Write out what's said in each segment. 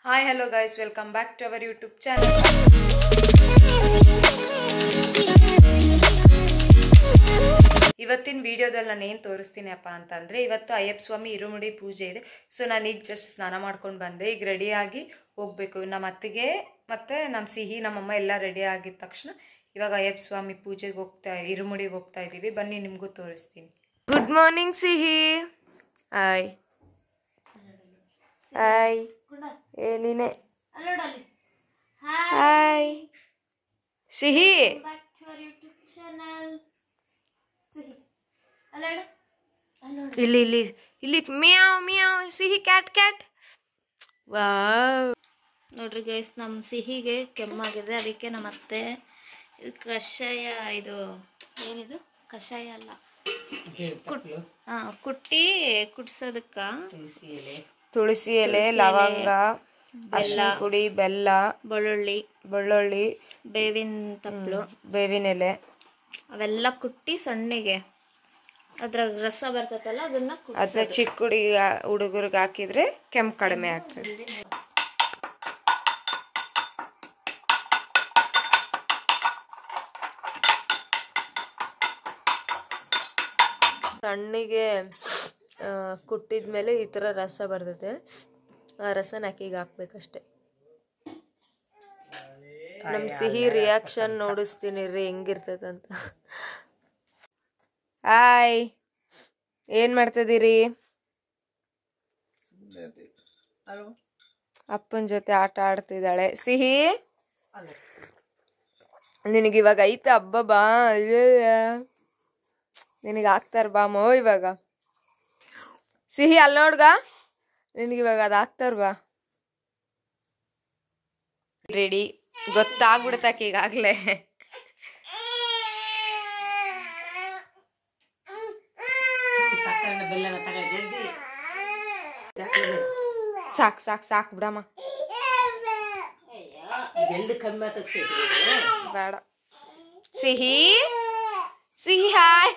Hi, hello guys, welcome back to our YouTube channel. ಇವತ್ತಿನ ವಿಡಿಯೋದಲ್ಲಿ ನಾನು ಏನು ತೋರಿಸ್ತೀನಪ್ಪ ಅಂತಂದ್ರೆ ಇವತ್ತು ಅಯ್ಯಪ್ಪ ಸ್ವಾಮಿ ಇರುಮುಡಿ ಪೂಜೆ ಇದೆ. ಸೊ ನಾನು ಈಗ ಜಸ್ಟ್ ಸ್ನಾನ ಮಾಡ್ಕೊಂಡು ಬಂದೆ. ಈಗ ರೆಡಿ ಆಗಿ ಹೋಗಬೇಕು. ನಮ್ಮ ಅತ್ತಿಗೆ ಮತ್ತೆ ನಮ್ಮ ಸಿಹಿ ನಮ್ಮಮ್ಮ ಎಲ್ಲ ರೆಡಿ ಆಗಿದ ತಕ್ಷಣ ಇವಾಗ ಅಯ್ಯಪ್ಪ ಸ್ವಾಮಿ ಪೂಜೆಗೆ ಇರುಮುಡಿಗೆ ಹೋಗ್ತಾ ಇದೀವಿ. ಬನ್ನಿ ನಿಮಗೂ ತೋರಿಸ್ತೀನಿ. ಗುಡ್ ಮಾರ್ನಿಂಗ್ ಸಿಹಿ. ಹಾಯ್ ಹಾಯ್ ಏನಿನೆ ಹಾಯ್ ಸಿಹಿ ಇಲ್ಲಿ ಇಲ್ಲಿ ಇಲ್ಲಿ ಮಿಯಾವ್ ಮಿಯಾವ್ ಸಿಹಿ ಕ್ಯಾಟ್ ಕ್ಯಾಟ್. ವಾವ್ ನೋಡ್ರಿ ಗೈಸ್, ನಮ್ಮ ಸಿಹಿಗೆ ಕೆಮ್ಮಾಗಿದೆ, ಅದಕ್ಕೆ ನಮ್ಮ ಅತ್ತೆ ಕಷಾಯ, ಇದು ಏನಿದು ಕಷಾಯ ಅಲ್ಲ, ಕುಟ್ಟಿ ಕುಡ್ಸೋದಕ್ಕ ತುಳಸಿ ಎಲೆ, ಲವಂಗ, ಅರಿಶಿನ ಪುಡಿ, ಬೆಲ್ಲ, ಬೆಳ್ಳುಳ್ಳಿ, ಬೇವಿನ ತಪ್ಪಲು, ಬೇವಿನ ಎಲೆ ಅವೆಲ್ಲ ಕುಟ್ಟಿ ಸಣ್ಣಗೆ ಅದ್ರ ರಸ ಬರ್ತೈತಲ್ಲ ಅದನ್ನ ಅದ್ರ ಚಿಕ್ಕ ಹುಡುಗರಿಗೆ ಹಾಕಿದ್ರೆ ಕೆಮ್ಮು ಕಡಿಮೆ ಆಗ್ತದೆ. ಸಣ್ಣಿಗೆ ಕುಟ್ಟಿದ್ಮೇಲೆ ಈ ಥರ ರಸ ಬರ್ತದೆ. ಆ ರಸನ ಅಕ್ಕಿಗೆ ಹಾಕ್ಬೇಕಷ್ಟೆ. ನಮ್ಮ ಸಿಹಿ ರಿಯಾಕ್ಷನ್ ನೋಡಿಸ್ತೀನಿ ರೀ ಹೆಂಗಿರ್ತದಂತ. ಹಾಯ್, ಏನು ಮಾಡ್ತಿದ್ದೀರಿ? ಅಪ್ಪನ ಜೊತೆ ಆಟ ಆಡ್ತಿದ್ದಾಳೆ ಸಿಹಿ. ನಿನಗಿವಾಗ ಐತೆ ಹಬ್ಬ, ಬಾ ನಿನಗೆ ಹಾಕ್ತಾರ ಬಾ ಮೋ ಇವಾಗ. ಸಿಹಿ ಅಲ್ಲಿ ನೋಡ್ಗ, ನಿನಗಿವಾಗ ಅದು ಹಾಕ್ತಾರ ಬಾ. ರೆಡಿ ಗೊತ್ತಾಗ್ಬಿಡ್ತಾಕ ಈಗಾಗಲೇ. ಸಾಕು ಸಾಕು ಸಾಕು ಬಿಡಮ್ಮ, ಬೇಡ. ಸಿಹಿ ಸಿಹಿ ಹಾಯ್,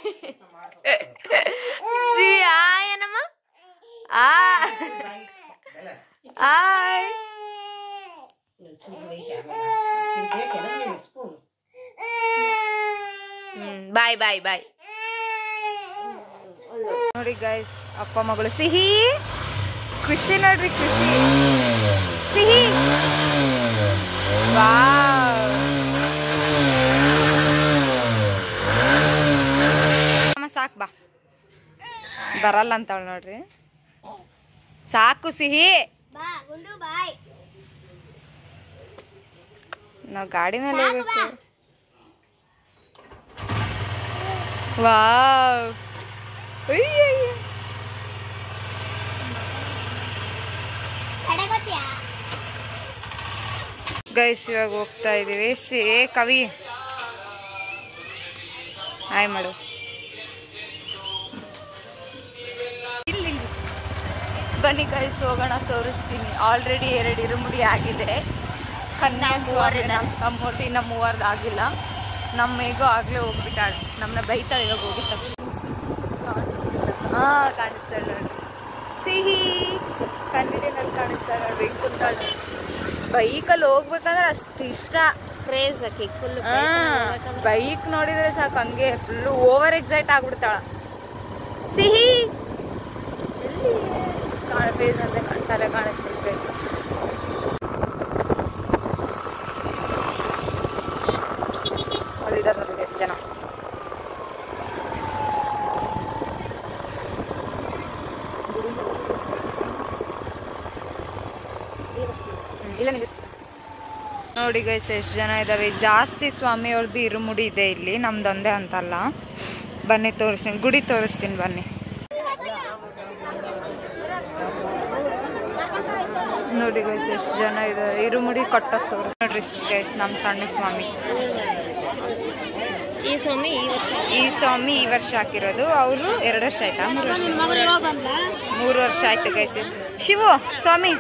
ಸಿಹಿ ಹಾಯ್ ಏನಮ್ಮ. ಹಾಯ್ ಬಾಯ್ ಬಾಯ್ ಬಾಯ್. ನೋಡಿ ಗೈಸ್, ಅಪ್ಪ ಮಗಳು ಸಿಹಿ ಖುಷಿ ನೋಡ್ರಿ, ಖುಷಿ ಸಿಹಿ. ವಾವ್, ಸಾಕು ಬಾ, ಬರಲ್ಲ ಅಂತಾಳ ನೋಡ್ರಿ. ಸಾಕು ಸಿಹಿ, ನಾವು ಗಾಡಿ ಮೇಲೆ ಹೋಗ್ಬೇಕು. ವಾವ್, ಗೈಸ್ ಇವಾಗ ಹೋಗ್ತಾ ಇದೀವಿ. ಕವಿ ಹಾಯ್ ಮಾಡು. ಬನ್ನಿ ಗೈಸ್ ಹೋಗೋಣ, ತೋರಿಸ್ತೀನಿ. ಆಲ್ರೆಡಿ 2 ಇರುಮುಡಿ ಆಗಿದೆ. ಕನ್ಯಾ ಸ್ವಾಮಿ ನಮ್ಮೂರ್ದು ಇನ್ನು 3 ಆಗಿಲ್ಲ. ನಮ್ಮ ಹೇಗೋ ಆಗಲೇ ಹೋಗ್ಬಿಟ್ಟಾಳೆ, ನಮ್ಮನ್ನ ಬೈತಾಳೆ ಇವಾಗ ಹೋಗಿದ ತಕ್ಷಣ. ಹಾಂ ಕಾಣಿಸ್ತಾಳೆ ನೋಡ್ರಿ ಸಿಹಿ, ಕನ್ನಡಿನಲ್ಲಿ ಕಾಣಿಸ್ತಾಳೆ ನೋಡ್ರಿ, ಕುಂತಾಳೆ. ಬೈಕಲ್ಲಿ ಹೋಗ್ಬೇಕಂದ್ರೆ ಅಷ್ಟು ಇಷ್ಟ, ಕ್ರೇಜ್ ಆಕಿ ಫುಲ್. ಬೈಕ್ ನೋಡಿದ್ರೆ ಸಾಕು ಹಂಗೆ ಫುಲ್ಲು ಓವರ್ ಎಕ್ಸೈಟ್ ಆಗ್ಬಿಡ್ತಾಳ. ಸಿಹಿ ಫೇಸ್ ಅಂತ ತಲೆ ಕಾಣಿಸ್ತೀನಿ ಫೇಸ್. ಅಲ್ಲಿದ್ದಾರೆ ನೋಡಿ ಎಷ್ಟು ಜನ. ಇಲ್ಲ ನೋಡಿ ಗೈಸ್ ಎಷ್ಟು ಜನ ಇದ್ದಾವೆ. ಜಾಸ್ತಿ ಸ್ವಾಮಿ ಅವ್ರದ್ದು ಇರುಮುಡಿ ಇದೆ ಇಲ್ಲಿ, ನಮ್ದೊಂದೇ ಅಂತಲ್ಲ. ಬನ್ನಿ ತೋರಿಸ್ತೀನಿ, ಗುಡಿ ತೋರಿಸ್ತೀನಿ ಬನ್ನಿ. ನೋಡಿ ಗೈಸ್ ಎಷ್ಟು ಜನ ಇದ್ದಾರೆ. ಇರುಮುಡಿ ಕಟ್ಟಕ್ಕೆ ತೋರಿಸ್ ನೋಡ್ರಿ ಗೈಸ್, ನಮ್ಮ ಸಣ್ಣ ಸ್ವಾಮಿ. ಈ ಸ್ವಾಮಿ ಈ ವರ್ಷ ಹಾಕಿರೋದು. ಅವರು 2 ವರ್ಷ ಆಯ್ತಾ, 3 ವರ್ಷ ಆಯ್ತು ಗೈಸ್. ಶಿವು ಸ್ವಾಮಿ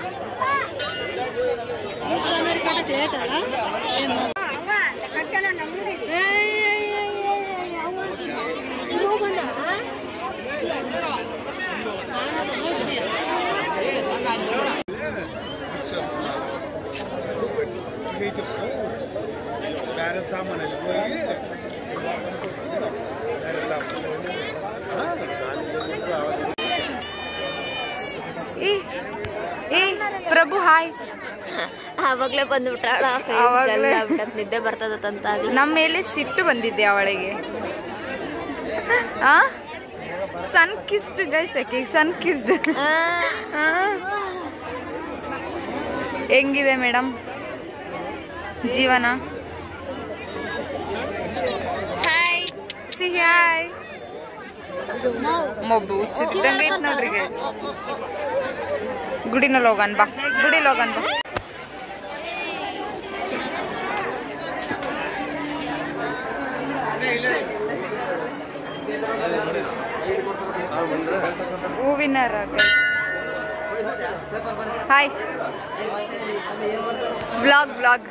ಪ್ರಭು ಹಾಯ್. ಆವಾಗ್ಲೇ ಬಂದ್ಬಿಟ್ಟಾಳ, ನಿದ್ದೆ ಬರ್ತದಂತ. ನಮ್ಮ ಮೇಲೆ ಸಿಟ್ಟು ಬಂದಿದ್ದೆ ಅವಳಿಗೆ. ಸನ್ ಕಿಸ್ಡ್ ಗೈಸ್, ಸನ್ ಕಿಸ್ಡ್. ಹೆಂಗಿದೆ ಮೇಡಮ್ ಜೀವನ? ಹಾಯ್ ಸಿಹಿ ಹಾಯ್. ಮೊಬ್ಬು ಚಿಕ್ಕದಂಗೆ ಐತೆ ನೋಡ್ರಿ ಗೈಸ್. ಗುಡಿನಲ್ಲಿ ಹೋಗೋಣ ಬಾ, ಗುಡಿಲಿ ಹೋಗೋಣ ಬಾ. ಹೂವಿನ ಹಾಯ್. ಬ್ಲಾಗ್ ಬ್ಲಾಗ್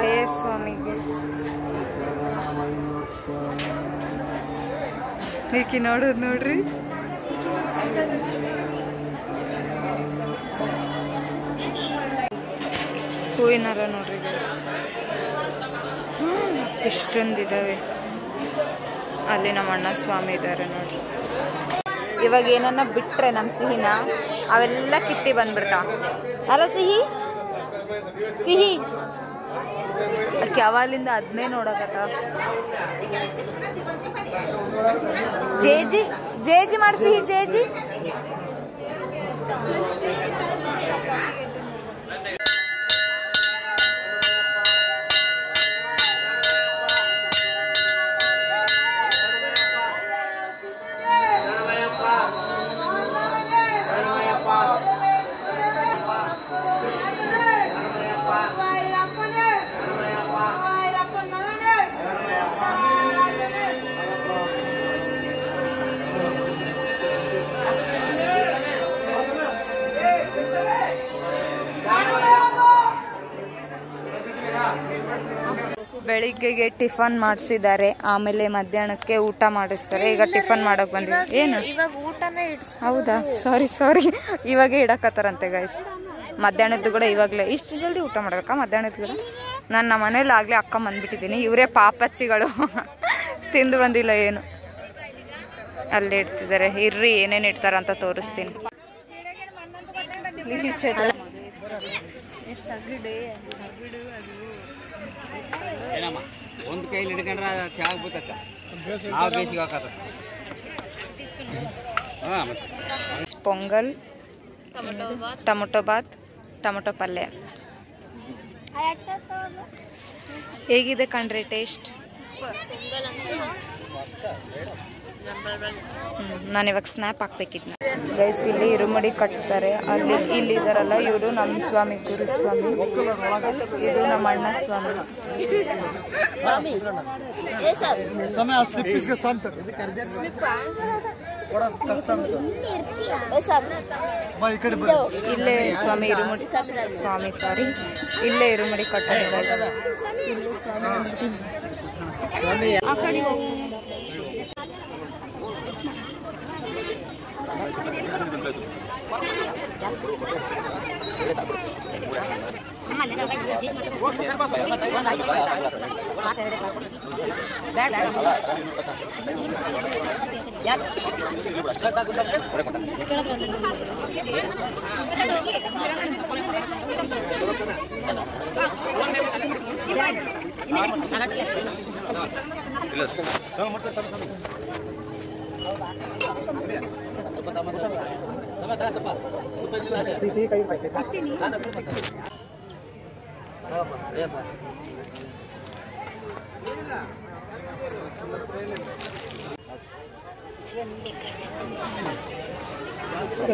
ಅಯ್ಯಪ್ಪ ಸ್ವಾಮಿಗೆ ಈಕಿ ನೋಡೋದು ನೋಡ್ರಿ. ಹೂವಿನಾರ ನೋಡ್ರಿ ಗೈಸ್, ಇಷ್ಟೊಂದಿದ್ದಾವೆ. ಅಲ್ಲಿ ನಮ್ಮ ಅಣ್ಣ ಸ್ವಾಮಿ ಇದ್ದಾರೆ ನೋಡ್ರಿ. ಇವಾಗ ಏನನ್ನ ಬಿಟ್ರೆ ನಮ್ಮ ಸಿಹಿನ ಅವೆಲ್ಲ ಕಿತ್ತಿ ಬಂದ್ಬಿಡ್ತಾ ಅಲ್ಲ ಸಿಹಿ. ಸಿಹಿ ಯಾವಾಗಲಿಂದ ಅದನ್ನೇ ನೋಡಕತ್ತ. ಜೇಜಿ ಜೇಜಿ ಮಾಡಿ ಸಿಹಿ, ಜೇಜಿ. ಬೆಳಿಗ್ಗೆಗೆ ಟಿಫನ್ ಮಾಡಿಸಿದ್ದಾರೆ, ಆಮೇಲೆ ಮಧ್ಯಾಹ್ನಕ್ಕೆ ಊಟ ಮಾಡಿಸ್ತಾರೆ. ಈಗ ಟಿಫನ್ ಮಾಡೋಕೆ ಬಂದಿದೆ. ಏನು ಇವಾಗ ಊಟನೇ ಹೌದಾ? ಸಾರಿ ಇವಾಗೇ ಇಡಕತ್ತಾರಂತೆ ಗೈಸ್. ಮಧ್ಯಾಹ್ನದ್ದು ಕೂಡ ಇವಾಗಲೇ ಇಷ್ಟು ಜಲ್ದಿ ಊಟ ಮಾಡ್ಬೇಕಾ? ಮಧ್ಯಾಹ್ನದ್ದು ಕೂಡ ನಾನು ನಮ್ಮ ಮನೇಲಿ ಆಗಲೇ ಅಕ್ಕ ಬಂದ್ಬಿಟ್ಟಿದ್ದೀನಿ. ಇವರೇ ಪಾಪಚ್ಚಿಗಳು ತಿಂದು ಬಂದಿಲ್ಲ ಏನು. ಅಲ್ಲಿ ಇಡ್ತಿದ್ದಾರೆ, ಇರ್ರಿ ಏನೇನು ಇಡ್ತಾರಂತ ತೋರಿಸ್ತೀನಿ. ಒಂದು ಕೈಲಿ ಹಿಡ್ಕೊಂಡ್ರೆ ಕೆಳಗೆ ಬೀಳ್ತಕ್ಕ, ನಾವು ಬೇಸಿಗೆ ಹಾಕತ್ತ. ಪೊಂಗಲ್, ಟೊಮೊಟೊ ಬಾತ್, ಟೊಮೊಟೊ ಪಲ್ಯ. ಹೇಗಿದೆ ಕಣ್ರಿ ಟೇಸ್ಟ್? ನಾನಿವಾಗ ಸ್ನ್ಯಾಪ್ ಹಾಕ್ಬೇಕಿದ್ನ ಗೈಸ್. ಇಲ್ಲಿ ಇರುಮುಡಿ ಕಟ್ತಾರೆ. ಅಲ್ಲಿ ಇಲ್ಲಿ ಇದಾರಲ್ಲ ಇವರು ನಮ್ಮ ಸ್ವಾಮಿ, ಗುರುಸ್ವಾಮಿ. ಇದು ನಮ್ಮ ಅಣ್ಣ ಸ್ವಾಮಿ. ಇಲ್ಲೇ ಸ್ವಾಮಿ ಇರುಮುಡಿ, ಸ್ವಾಮಿ ಸಾರಿ, ಇಲ್ಲೇ ಇರುಮುಡಿ ಕಟ್ತಾರೆ ಗೈಸ್. ಇಲ್ಲೇ ಸ್ವಾಮಿ ಆ ಕಡೆ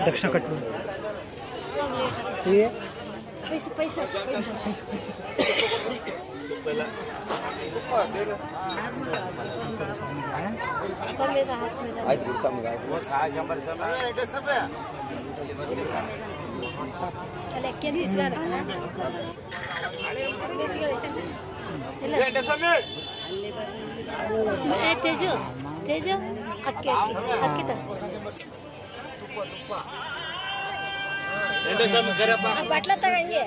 ದಕ್ಷಿಣ ಕಟ್ಟು पैसा ತೇಜು ತೇಜು ಅಕ್ಕಿ ಅಕ್ಕಿ ಅಕ್ಕಿ ಬಟ್ಲ ತಗಂಗೆ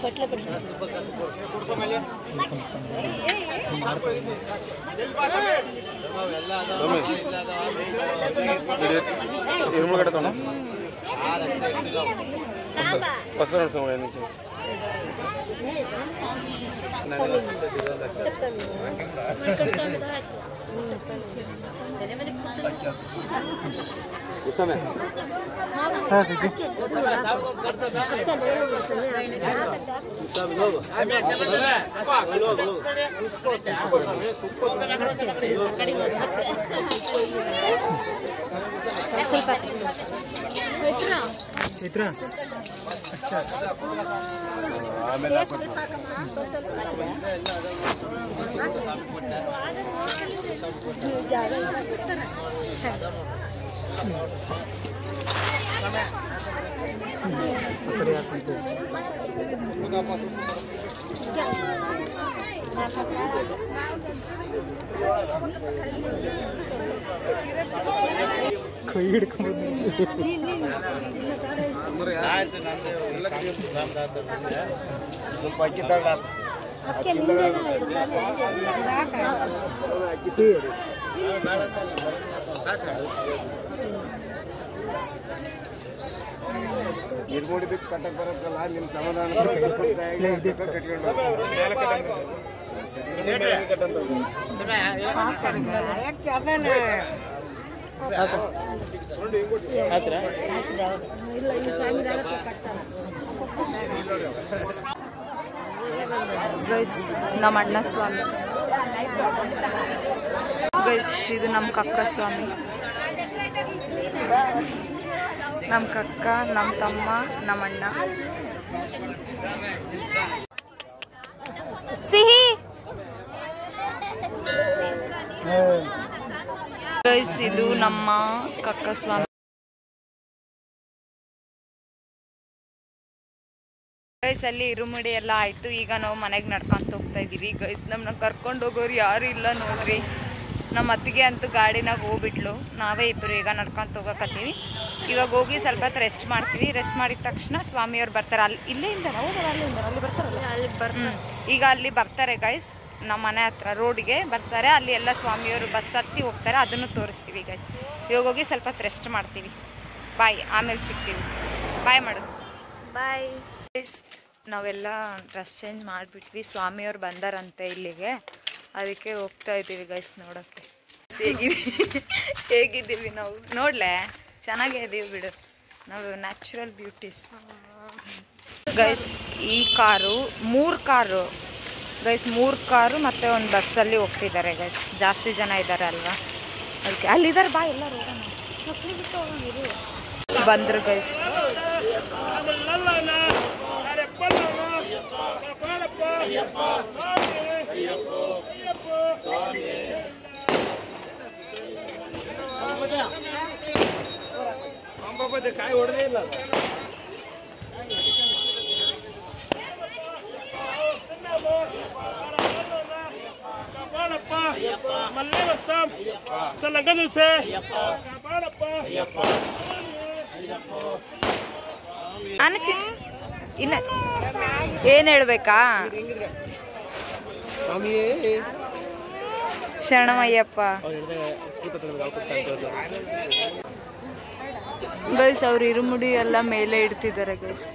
ಬಟ್ಲ ಕೈ ಹಿಡ್ಕೊಂಡು ಸ್ವಲ್ಪ ಅಕ್ಕಿ ತಗೊಂಡ ಇರ್ಮೂಡಿ ಬಿಚ್ಚ ಕಟ್ಟಕ್ಕೆ ಬರತ್ತಲ್ಲ ನಿಮ್ಮ ಸಮಾಧಾನ ನಮ್ಮ ಅಣ್ಣ ಸ್ವಾಮಿ ಗೈಸ್, ಇದು ನಮ್ಮ ಕಕ್ಕ ಸ್ವಾಮಿ, ನಮ್ಮ ಕಕ್ಕ, ನಮ್ಮ ತಮ್ಮ, ನಮ್ಮ ಅಣ್ಣ. ಸಿಹಿ ಗೈಸ್, ಇದು ನಮ್ಮ ಕಕ್ಕ ಸ್ವಾಮಿ. ಗೈಸ್, ಅಲ್ಲಿ ಇರುಮುಡಿ ಎಲ್ಲ ಆಯಿತು. ಈಗ ನಾವು ಮನೆಗೆ ನಡ್ಕೊಂತ ಹೋಗ್ತಾ ಇದ್ದೀವಿ. ಗೈಸ್, ನಮ್ಮನ್ನ ಕರ್ಕೊಂಡು ಹೋಗೋರು ಯಾರು ಇಲ್ಲ ನೋಡ್ರಿ. ನಮ್ಮ ಅತ್ತಿಗೆ ಅಂತೂ ಗಾಡಿನಾಗ ಹೋಗ್ಬಿಟ್ಲು. ನಾವೇ ಇಬ್ಬರು ಈಗ ನಡ್ಕೊಂತ ಹೋಗಕತ್ತೀವಿ. ಇವಾಗ ಹೋಗಿ ಸ್ವಲ್ಪ ಹೊತ್ತು ರೆಸ್ಟ್ ಮಾಡ್ತೀವಿ. ರೆಸ್ಟ್ ಮಾಡಿದ ತಕ್ಷಣ ಸ್ವಾಮಿಯವ್ರು ಬರ್ತಾರೆ. ಅಲ್ಲಿ ಇಲ್ಲೇ ಇಂದ ಅಲ್ಲಿ ಬರ್ತಾರಲ್ಲ, ಅಲ್ಲಿ ಬರ್ತಾರೆ. ಈಗ ಅಲ್ಲಿ ಬರ್ತಾರೆ ಗೈಸ್, ನಮ್ಮ ಮನೆ ಹತ್ರ ರೋಡಿಗೆ ಬರ್ತಾರೆ. ಅಲ್ಲಿ ಎಲ್ಲ ಸ್ವಾಮಿಯವರು ಬಸ್ ಹತ್ತಿ ಹೋಗ್ತಾರೆ, ಅದನ್ನು ತೋರಿಸ್ತೀವಿ ಗೈಸ್. ಇವಾಗ ಹೋಗಿ ಸ್ವಲ್ಪ ಹೊತ್ತು ರೆಸ್ಟ್ ಮಾಡ್ತೀವಿ. ಬಾಯ್, ಆಮೇಲೆ ಸಿಗ್ತೀವಿ. ಬಾಯ್ ಮಾಡು. ಬಾಯ್ ಗೈಸ್, ನಾವೆಲ್ಲ ಡ್ರೆಸ್ ಚೇಂಜ್ ಮಾಡಿಬಿಟ್ವಿ. ಸ್ವಾಮಿಯವ್ರು ಬಂದಾರಂತೆ ಇಲ್ಲಿಗೆ, ಅದಕ್ಕೆ ಹೋಗ್ತಾ ಇದ್ದೀವಿ ಗೈಸ್ ನೋಡೋಕ್ಕೆ. ಹೇಗಿದ್ದೀವಿ ನಾವು ನೋಡ್ಲೆ, ಚೆನ್ನಾಗೇ ಇದೀವಿ ಬಿಡು ನಾವು, ನ್ಯಾಚುರಲ್ ಬ್ಯೂಟೀಸ್ ಗೈಸ್. ಈ ಕಾರು 3 ಕಾರು ಗೈಸ್, 3 ಕಾರು ಮತ್ತು ಒಂದು ಬಸ್ಸಲ್ಲಿ ಹೋಗ್ತಿದ್ದಾರೆ ಗೈಸ್. ಜಾಸ್ತಿ ಜನ ಇದ್ದಾರೆ ಅಲ್ವಾ, ಅದಕ್ಕೆ ಅಲ್ಲಿದ್ದಾರೆ. ಬಾ ಎಲ್ಲ ರೋಡನ್ನು ಬಂದರು ಗೈಸ್. ಕಾಯಿ ಹೊಡೆದೇ ಇಲ್ಲ. ಇನ್ನು ಏನು ಹೇಳ್ಬೇಕಾ? ಶರಣಮಯ್ಯಪ್ಪ ಗೈಸ್. ಅವ್ರು ಇರುಮುಡಿ ಎಲ್ಲ ಮೇಲೆ ಇಡ್ತಿದ್ದಾರೆ ಗೈಸ್.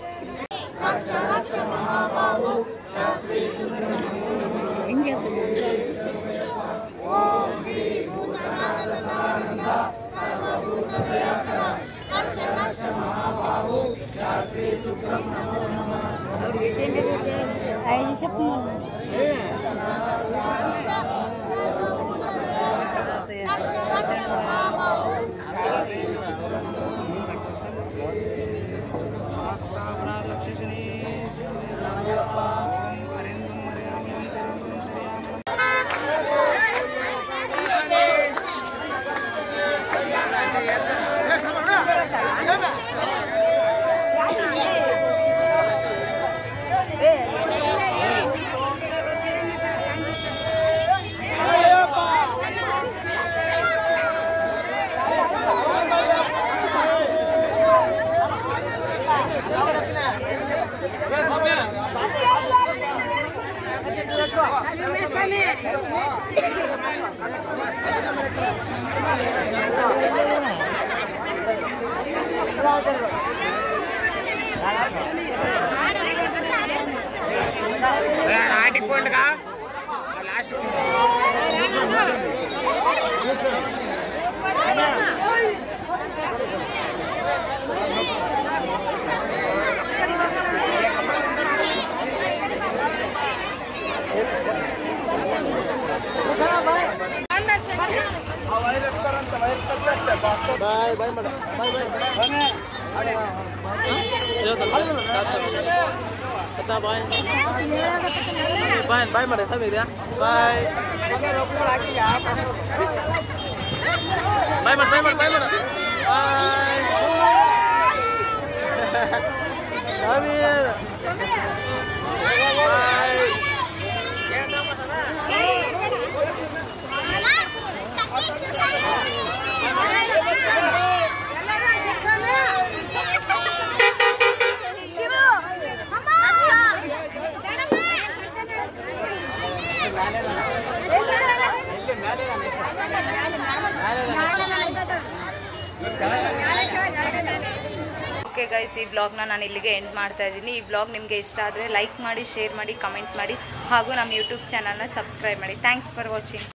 ఆటిపోండుగా లాస్ట్ ಬಾಯ್ ಬಾಯ್ ಮೇಡಮ್ ಬಾಯ್ ಬಾಯ್ ಬಾಯ್ ಬಾಯ್ ಮಾಡಿ ಸಮೀರಾ ಬಾಯ್ ಬಾಯ್ ಮಾಡಿ ಬಾಯ್ ಮಾಡಿ ಬಾಯ್ ಮಾಡಿ ಬಾಯ್ ಸಮೀರ್ ಬಾಯ್ ಓಕೆ ಗೈಸ್, ಈ ಬ್ಲಾಗ್ನ ನಾನು ಇಲ್ಲಿಗೆ ಎಂಡ್ ಮಾಡ್ತಾ ಇದ್ದೀನಿ. ಈ ಬ್ಲಾಗ್ ನಿಮಗೆ ಇಷ್ಟ ಆದರೆ ಲೈಕ್ ಮಾಡಿ, ಶೇರ್ ಮಾಡಿ, ಕಮೆಂಟ್ ಮಾಡಿ ಹಾಗೂ ನಮ್ಮ ಯೂಟ್ಯೂಬ್ ಚಾನಲ್ನ ಸಬ್ಸ್ಕ್ರೈಬ್ ಮಾಡಿ. Thanks for watching.